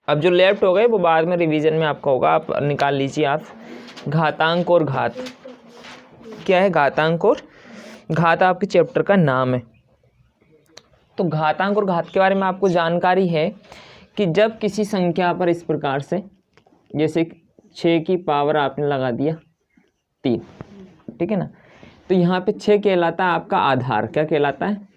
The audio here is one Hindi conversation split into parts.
अब जो लेफ्ट हो गए वो बाद में रिवीजन में आपका होगा, आप निकाल लीजिए। आप घातांक और घात क्या है, घातांक और घात आपके चैप्टर का नाम है। तो घातांक और घात के बारे में आपको जानकारी है कि जब किसी संख्या पर इस प्रकार से, जैसे 6 की पावर आपने लगा दिया 3, ठीक है ना, तो यहाँ पे 6 कहलाता है आपका आधार। क्या कहलाता है?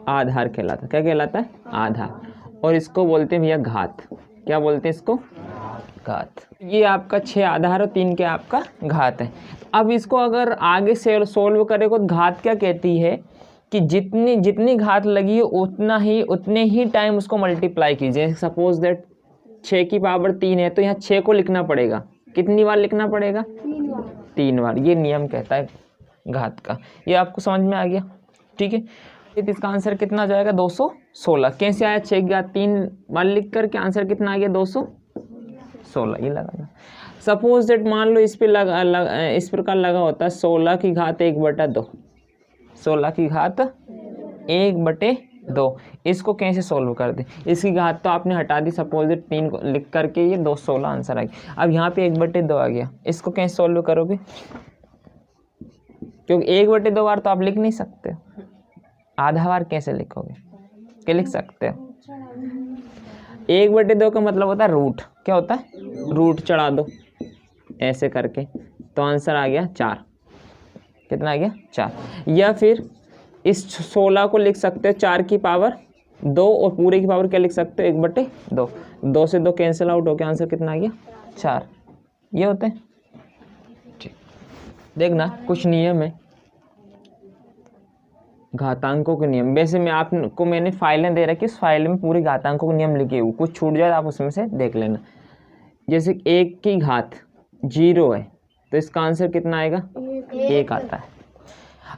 आधार कहलाता है। क्या कहलाता है? आधार। और इसको बोलते हैं भैया घात। क्या बोलते हैं इसको? घात। ये आपका 6 आधार और 3 क्या आपका घात है। अब इसको अगर आगे से सोल्व करें तो घात क्या कहती है कि जितनी जितनी घात लगी है उतने ही टाइम उसको मल्टीप्लाई कीजिए। सपोज दैट 6 की पावर 3 है तो यहाँ 6 को लिखना पड़ेगा। कितनी बार लिखना पड़ेगा? 3 बार। ये नियम कहता है घात का। ये आपको समझ में आ गया? ठीक है। तो इसका आंसर कितना जाएगा? 216। कैसे आया? 6 की घात 3 बार लिख करके आंसर कितना आ गया? 216। ये लगाना। सपोज दैट मान लो इस पे इस प्रकार लगा होता है 16 की घात 1/2। 16 की घात 1/2। इसको कैसे सोल्व कर दे? इसकी घात तो आपने हटा दी, सपोज दैट 3 को लिख करके ये 216 आंसर आ गया। अब यहाँ पे 1/2 आ गया। इसको कैसे सोल्व करोगे? क्योंकि 1/2 बार तो आप लिख नहीं सकते। आधा बार कैसे लिखोगे? क्या लिख सकते हो? 1/2 का मतलब होता है रूट। क्या होता है? रूट चढ़ा दो ऐसे करके, तो आंसर आ गया 4। कितना आ गया? 4। या फिर इस 16 को लिख सकते हो 4 की पावर 2 और पूरे की पावर क्या लिख सकते हो? 1/2। 2 से 2 कैंसिल आउट हो गया, आंसर कितना आ गया? 4। ये होते हैं। ठीक, देखना कुछ नियम है घातांकों के नियम। वैसे मैं आपको मैंने फाइलें दे रखी, उस फाइल में पूरे घातांकों के नियम लिखे हुए, कुछ छूट जाए आप उसमें से देख लेना। जैसे 1 की घात 0 है तो इसका आंसर कितना आएगा? 1 आता है।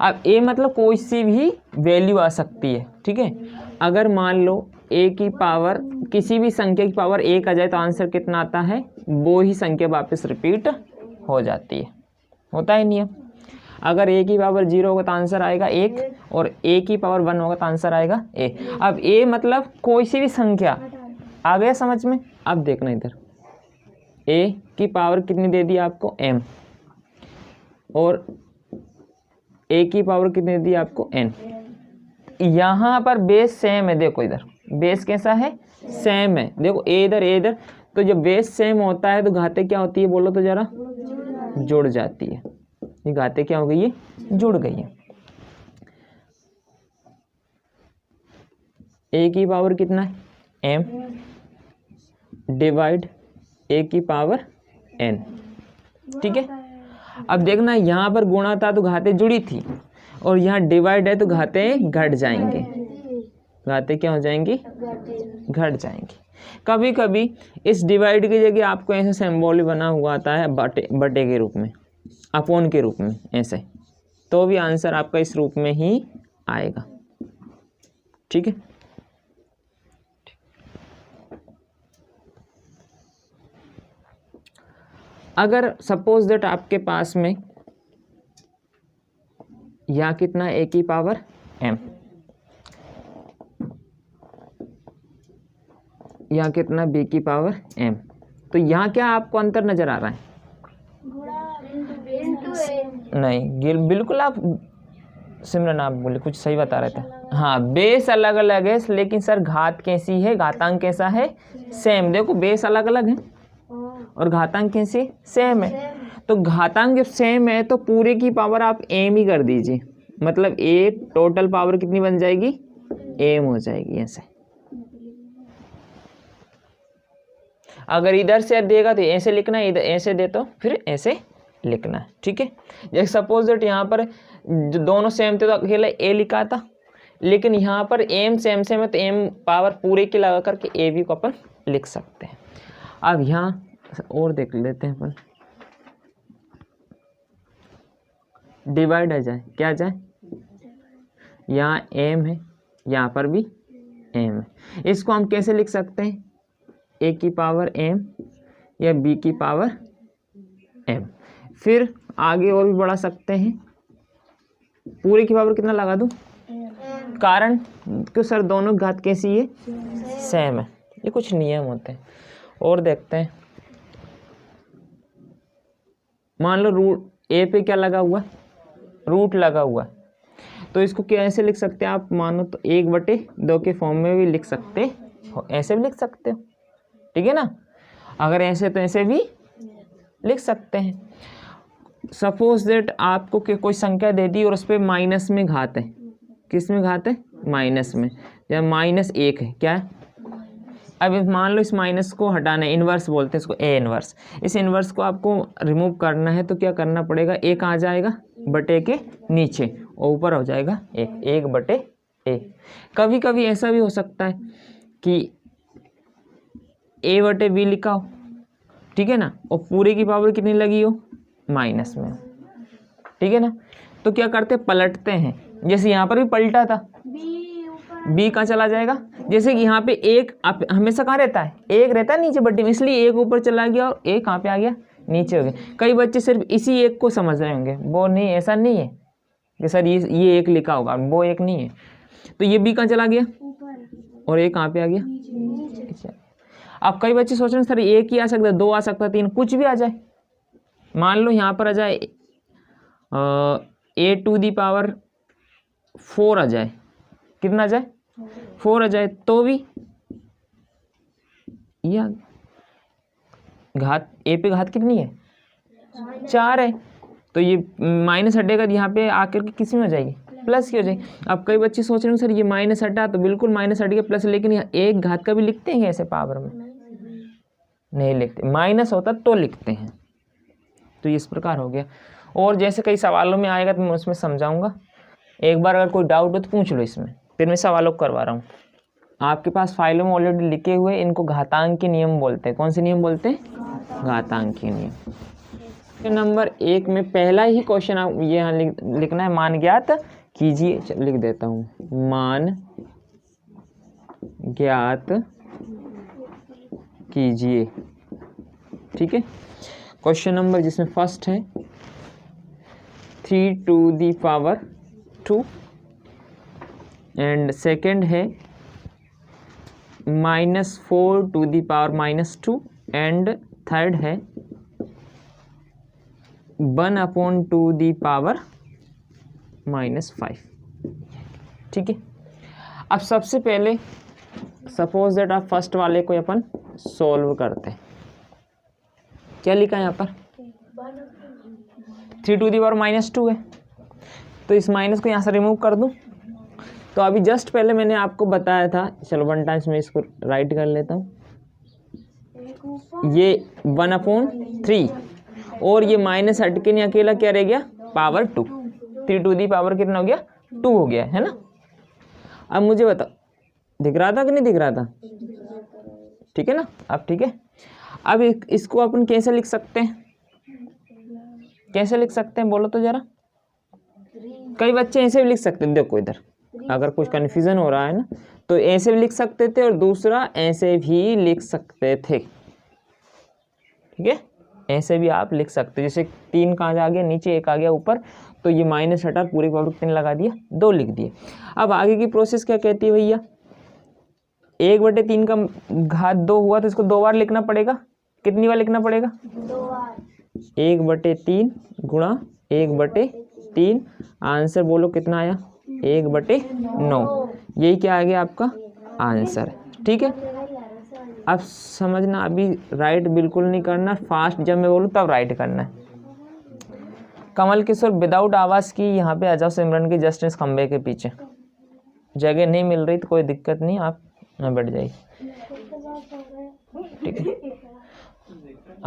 अब ए मतलब कोई सी भी वैल्यू आ सकती है, ठीक है। अगर मान लो ए की पावर किसी भी संख्या की पावर 1 आ जाए तो आंसर कितना आता है? वो ही संख्या वापस रिपीट हो जाती है। होता है नियम। अगर ए की पावर 0 होगा तो आंसर आएगा 1 और ए की पावर 1 होगा तो आंसर आएगा ए। अब ए मतलब कोई सी भी संख्या। आ गया समझ में? अब देखना इधर, ए की पावर कितनी दे दी आपको? m, और ए की पावर कितनी दी आपको? n। यहाँ पर बेस सेम है। देखो इधर बेस कैसा है? सेम है। देखो ए इधर ए इधर, तो जब बेस सेम होता है तो घातें क्या होती है? बोलो तो जरा। जुड़ जाती है। ये घातें क्या हो गई? ये जुड़ गई है। ए की पावर कितना है? m डिवाइड ए की पावर n। ठीक है। अब देखना यहाँ पर गुणा था तो घातें जुड़ी थी, और यहाँ डिवाइड है तो घातें घट जाएंगे। घातें क्या हो जाएंगी? घट जाएंगी। कभी कभी इस डिवाइड की जगह आपको ऐसे सिंबल बना हुआ आता है बटे के रूप में, अपॉन के रूप में, ऐसे, तो भी आंसर आपका इस रूप में ही आएगा। ठीक है। अगर सपोज दैट आपके पास में या कितना ए की पावर m, या कितना b की पावर m, तो यहाँ क्या आपको अंतर नजर आ रहा है? नहीं, बिल्कुल आप सिमरन आप बोले कुछ सही बता रहे थे। हाँ, बेस अलग अलग है लेकिन सर घात कैसी है? घातांक कैसा है? सेम। देखो बेस अलग अलग है और घातांक कैसे? सेम है। तो घातांक जब सेम है तो पूरे की पावर आप m ही कर दीजिए, मतलब a टोटल पावर कितनी बन जाएगी? m हो जाएगी। ऐसे अगर इधर से देगा तो ऐसे लिखना है, इधर ऐसे दे तो फिर ऐसे लिखना है। ठीक है। जैसे सपोज दैट यहाँ पर जो दोनों सेम थे तो अकेला a लिखा था, लेकिन यहाँ पर m सेम है तो m पावर पूरे की लगा करके a भी को अपन लिख सकते हैं। अब यहाँ और देख लेते हैं अपन, डिवाइड आ जाए, क्या आ जाए? यहाँ m है, यहाँ पर भी m है। इसको हम कैसे लिख सकते हैं? a की पावर m या b की पावर m। फिर आगे और भी बढ़ा सकते हैं, पूरे की पावर कितना लगा दूं? कारण क्यों सर? दोनों घात कैसी है? सेम है। ये कुछ नियम होते हैं। और देखते हैं, मान लो रूट ए पे क्या लगा हुआ है, रूट लगा हुआ है, तो इसको कैसे लिख सकते हैं आप, मानो तो 1/2 के फॉर्म में भी लिख सकते हो, ऐसे भी लिख सकते हो, ठीक है ना। अगर ऐसे तो ऐसे भी लिख सकते हैं। सपोज दैट आपको कोई संख्या दे दी और उस पर माइनस में घात है, किस में घात है, माइनस में, या -1 है, क्या है। अब मान लो इस माइनस को हटाना है, इन्वर्स बोलते हैं इसको, ए इन्वर्स, इस इन्वर्स को आपको रिमूव करना है तो क्या करना पड़ेगा, 1 आ जाएगा बटे के नीचे और ऊपर हो जाएगा 1/a। कभी कभी ऐसा भी हो सकता है कि a/b लिखा हो, ठीक है ना, और पूरे की पावर कितनी लगी हो, माइनस में, ठीक है ना। तो क्या करते, पलटते हैं, जैसे यहाँ पर भी पलटा था, b कहाँ चला जाएगा, जैसे कि यहाँ पे 1 हमेशा कहाँ रहता है, 1 रहता है नीचे बट्टी में, इसलिए 1 ऊपर चला गया और 1 कहाँ पे आ गया, नीचे हो गया। कई बच्चे सिर्फ इसी 1 को समझ रहे होंगे, वो नहीं, ऐसा नहीं है कि सर ये 1 लिखा होगा, वो 1 नहीं है। तो ये b कहाँ चला गया और 1 कहाँ पे आ गया। अब कई बच्चे सोच रहे हैं सर 1 ही आ सकता है, 2 आ सकता है, 3, कुछ भी आ जाए। मान लो यहाँ पर आ जाए a⁴ आ जाए, कितना आ जाए, 4 आ जाए, तो भी या घात a पे घात कितनी है, 4 है, तो ये माइनस हटेगा, यहाँ पे आकर के किस में हो जाएगी, प्लस की हो जाएगी। अब कई बच्चे सोच रहे हैं सर ये माइनस हटा, तो बिल्कुल माइनस हट गया प्लस, लेकिन यहाँ 1 घात का भी लिखते हैं ऐसे पावर में, नहीं लिखते, माइनस होता तो लिखते हैं। तो इस प्रकार हो गया। और जैसे कई सवालों में आएगा तो मैं उसमें समझाऊंगा, एक बार अगर कोई डाउट हो तो पूछ लो इसमें, फिर मैं सवालों को करवा रहा हूँ। आपके पास फाइलों में ऑलरेडी लिखे हुए, इनको घातांक के नियम बोलते हैं। कौन से नियम बोलते हैं, घातांक के नियम। नंबर 1 में पहला ही क्वेश्चन आप ये यहाँ लिखना है, मान ज्ञात कीजिए, लिख देता हूँ, मान ज्ञात कीजिए, ठीक है। क्वेश्चन नंबर जिसमें फर्स्ट है 3⁻² एंड सेकंड है -4⁻² एंड थर्ड है 1/2⁻⁵, ठीक है। अब सबसे पहले सपोज दैट आप फर्स्ट वाले को अपन सॉल्व करते हैं। क्या लिखा है यहाँ पर, 3⁻² है, तो इस माइनस को यहाँ से रिमूव कर दूँ। तो अभी जस्ट पहले मैंने आपको बताया था, चलो 1 टाइम्स में इसको राइट कर लेता हूँ, ये 1/3 और ये माइनस हट के नहीं, अकेला क्या रह गया, पावर 2, 3 कितना हो गया, 2 हो गया, है ना। अब मुझे बताओ दिख रहा था कि नहीं दिख रहा था, ठीक है ना। अब ठीक है, अब इसको अपन कैसे लिख सकते हैं, कैसे लिख सकते हैं बोलो तो जरा। कई बच्चे ऐसे भी लिख सकते हैं, देखो इधर अगर कुछ कन्फ्यूजन हो रहा है ना, तो ऐसे भी लिख सकते थे और दूसरा ऐसे भी लिख सकते थे, ठीक है। ऐसे भी आप लिख सकते, जैसे 3 कहाँ आ गया, नीचे 1 आ गया ऊपर, तो ये माइनस हटा, पूरे पावर 3 लगा दिया, 2 लिख दिए। अब आगे की प्रोसेस क्या कहती है भैया, 1/3 का घात 2 हुआ तो इसको 2 बार लिखना पड़ेगा, कितनी बार लिखना पड़ेगा, 2 बार, 1/3 गुणा 1/3, आंसर बोलो कितना आया, 1/9, यही क्या आ गया आपका आंसर, ठीक है। अब समझना, अभी राइट बिल्कुल नहीं करना, फास्ट जब मैं बोलूँ तब राइट करना है। कमल किशोर विदाउट आवाज़ की यहाँ पे आ जाओ, सिमरन की जस्ट इस खंबे के पीछे, जगह नहीं मिल रही तो कोई दिक्कत नहीं, आप यहाँ बैठ जाइए, ठीक है।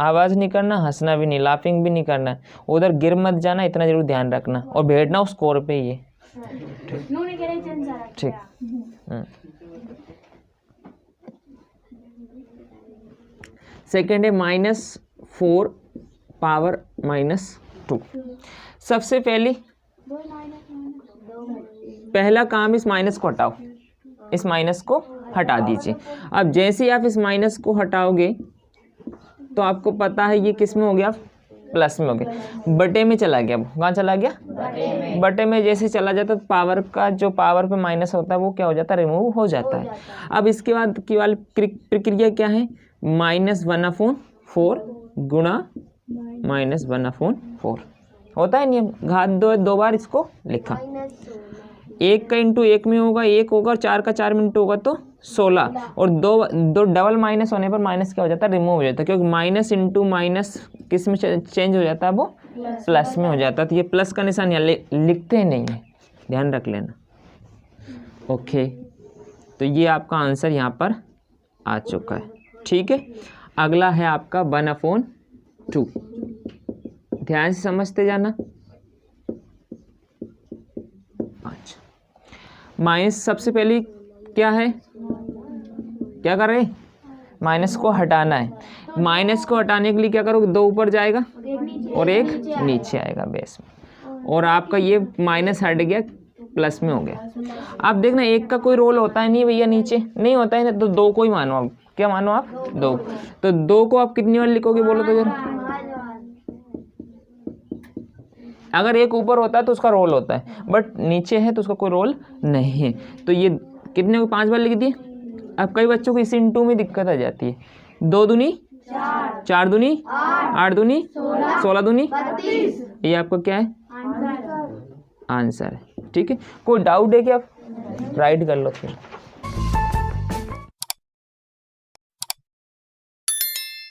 आवाज़ नहीं करना, हंसना भी नहीं, लाफिंग भी नहीं करना, उधर गिर मत जाना, इतना जरूर ध्यान रखना, और बैठना उस स्कोर पे ये, ठीक। सेकेंड है -4⁻⁻²। सबसे पहले पहला काम इस माइनस को हटाओ, इस माइनस को हटा दीजिए। अब जैसे ही आप इस माइनस को हटाओगे तो आपको पता है ये किस में हो गया, प्लस में हो गया, बटे में चला गया, कहाँ चला गया, बटे में जैसे चला जाता तो पावर का जो पावर पे माइनस होता है वो क्या हो जाता है, रिमूव हो जाता है। अब इसके बाद की वाली प्रक्रिया क्या है, -1/4 गुणा -1/4 होता है नियम, घात 2 बार इसको लिखा, 1 का इंटू 1 में होगा 1 होगा और 4 का 4 में इंटू होगा तो 16, और दो डबल माइनस होने पर माइनस क्या हो जाता है, रिमूव हो जाता है, क्योंकि माइनस इंटू माइनस किस में चेंज हो जाता है, वो प्लस में हो जाता है। तो ये प्लस का निशान यहाँ लिखते नहीं है, ध्यान रख लेना। ओके, तो ये आपका आंसर यहाँ पर आ चुका है। ठीक है, अगला है आपका 1/2, ध्यान से समझते जाना। अच्छा, माइनस सबसे पहले क्या है, क्या कर रहे हैं, माइनस को हटाना है। माइनस को हटाने के लिए क्या करोगे, 2 ऊपर जाएगा और 1 नीचे आएगा बेस में, और आपका ये माइनस हट गया, प्लस में हो गया। आप देखना 1 का कोई रोल होता है नहीं भैया, नीचे नहीं होता है ना, तो 2 को ही मानो आप, क्या मानो आप, 2। तो 2 को आप कितनी बार लिखोगे बोलो तो जरा, अगर 1 ऊपर होता है तो उसका रोल होता है, बट नीचे है तो उसका कोई रोल नहीं है। तो ये कितने को 5 बार लिख दिए। अब कई बच्चों को इस इंटू में दिक्कत आ जाती है, 2 दूनी 4 दूनी 8 दूनी 16 दूनी, ये आपका क्या है, आंसर है। ठीक है, कोई डाउट है क्या, आप राइट कर लो फिर।